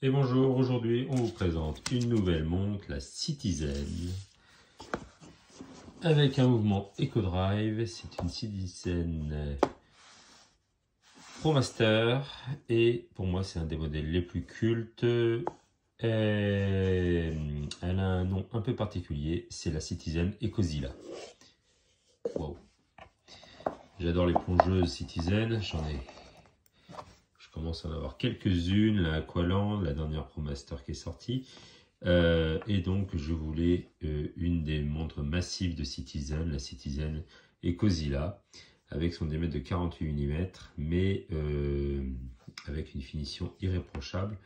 Et bonjour, aujourd'hui on vous présente une nouvelle montre, la Citizen, avec un mouvement EcoDrive. C'est une Citizen ProMaster et pour moi c'est un des modèles les plus cultes. Et elle a un nom un peu particulier, c'est la Citizen EcoZilla. Wow. J'adore les plongeuses Citizen, je commence à en avoir quelques-unes, la Aqualand, la dernière ProMaster qui est sortie. Et donc je voulais une des montres massives de Citizen, la Citizen EcoZilla, avec son diamètre de 48 mm, mais avec une finition irréprochable.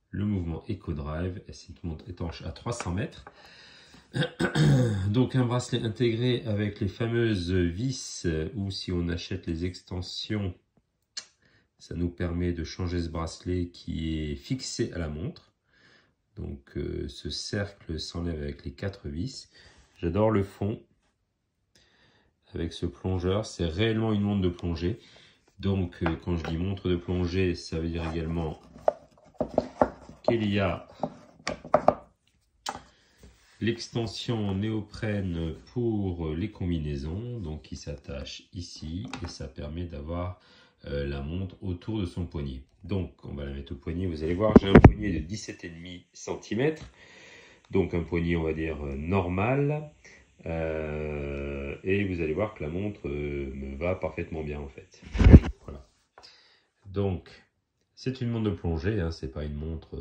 Le mouvement EcoDrive, c'est une montre étanche à 300 mètres. Donc un bracelet intégré avec les fameuses vis, ou si on achète les extensions, ça nous permet de changer ce bracelet qui est fixé à la montre. Donc ce cercle s'enlève avec les 4 vis. J'adore le fond avec ce plongeur, c'est réellement une montre de plongée. Donc quand je dis montre de plongée, ça veut dire également qu'il y a l'extension néoprène pour les combinaisons, donc qui s'attache ici et ça permet d'avoir la montre autour de son poignet. Donc on va la mettre au poignet, vous allez voir, j'ai un poignet de 17,5 cm, donc un poignet on va dire normal, et vous allez voir que la montre me va parfaitement bien en fait. Voilà. Donc c'est une montre de plongée, hein, c'est pas une montre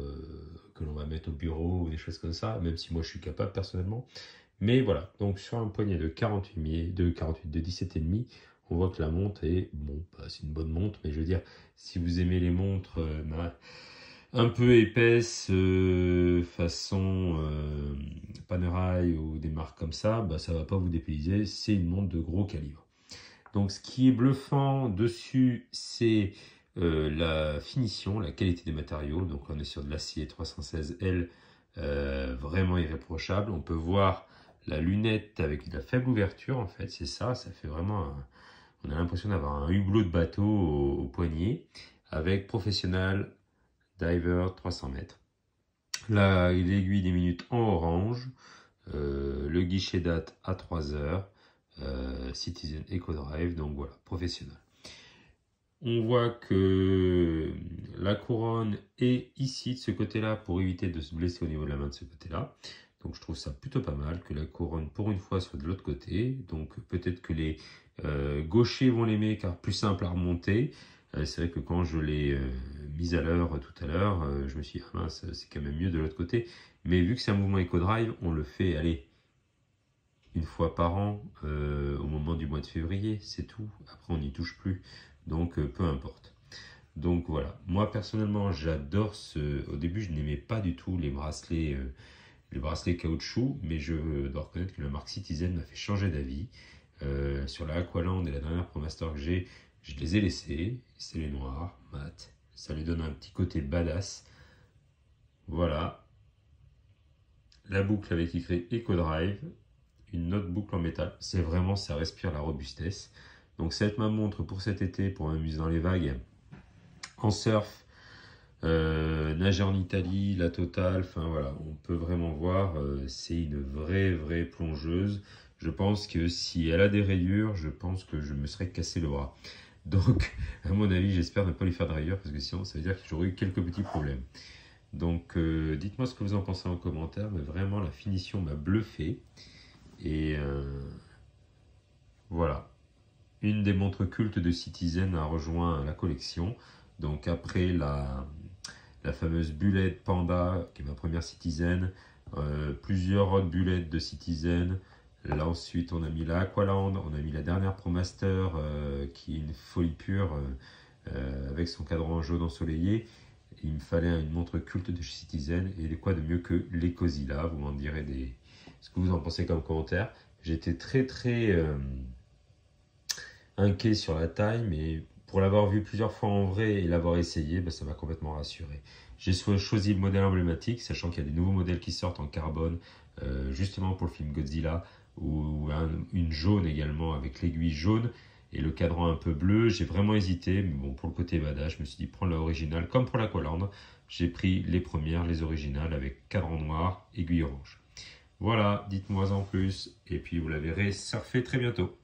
que l'on va mettre au bureau ou des choses comme ça, même si moi je suis capable personnellement. Mais voilà, donc sur un poignet de 17,5, on voit que la montre est, bon, bah, c'est une bonne montre, mais je veux dire, si vous aimez les montres un peu épaisses, façon Panerai ou des marques comme ça, bah, ça va pas vous dépayser, c'est une montre de gros calibre. Donc ce qui est bluffant dessus, c'est la finition, la qualité des matériaux. Donc on est sur de l'acier 316L, vraiment irréprochable. On peut voir la lunette avec de la faible ouverture, en fait, c'est ça, ça fait vraiment on a l'impression d'avoir un hublot de bateau au poignet, avec Professional Diver 300 mètres. L'aiguille des minutes en orange, le guichet date à 3 heures, Citizen EcoDrive, donc voilà, professionnel. On voit que la couronne est ici de ce côté-là pour éviter de se blesser au niveau de la main de ce côté-là. Donc je trouve ça plutôt pas mal que la couronne pour une fois soit de l'autre côté. Donc peut-être que les gauchers vont l'aimer car plus simple à remonter. C'est vrai que quand je l'ai mise à l'heure tout à l'heure, je me suis dit ah mince, c'est quand même mieux de l'autre côté. Mais vu que c'est un mouvement EcoDrive, on le fait aller une fois par an au moment du mois de février, c'est tout. Après on n'y touche plus. Donc peu importe. Donc voilà, moi personnellement j'adore au début je n'aimais pas du tout les bracelets caoutchouc, mais je dois reconnaître que la marque Citizen m'a fait changer d'avis. Sur la Aqualand et la dernière ProMaster que j'ai, je les ai laissés, c'est les noirs, mat, ça lui donne un petit côté badass. Voilà, la boucle avec écrit EcoDrive, une autre boucle en métal, c'est vraiment, ça respire la robustesse. Donc ça va être ma montre pour cet été, pour m'amuser dans les vagues, en surf, nager en Italie, la totale, enfin voilà, on peut vraiment voir, c'est une vraie plongeuse. Je pense que si elle a des rayures, je pense que je me serais cassé le bras. Donc à mon avis, j'espère ne pas lui faire de rayures, parce que sinon ça veut dire que j'aurais eu quelques petits problèmes. Donc dites-moi ce que vous en pensez en commentaire, mais vraiment la finition m'a bluffé. Et voilà. Une des montres cultes de Citizen a rejoint la collection. Donc après la fameuse Bullet Panda, qui est ma première Citizen, plusieurs autres Bullet de Citizen. Là ensuite on a mis la Aqualand, on a mis la dernière ProMaster qui est une folie pure avec son cadran jaune ensoleillé. Il me fallait une montre culte de chez Citizen et quoi de mieux que l'EcoZilla. Vous m'en direz ce que vous en pensez comme commentaire. J'étais très inquiet sur la taille, mais pour l'avoir vu plusieurs fois en vrai et l'avoir essayé, bah, ça m'a complètement rassuré. J'ai choisi le modèle emblématique, sachant qu'il y a des nouveaux modèles qui sortent en carbone, justement pour le film Godzilla, ou une jaune également avec l'aiguille jaune et le cadran un peu bleu. J'ai vraiment hésité, mais bon, pour le côté badass, je me suis dit prends l'original comme pour l'Aqualand. j'ai pris les premières, les originales, avec cadran noir, aiguille orange. Voilà, dites-moi en plus, et puis vous la verrez surfer très bientôt.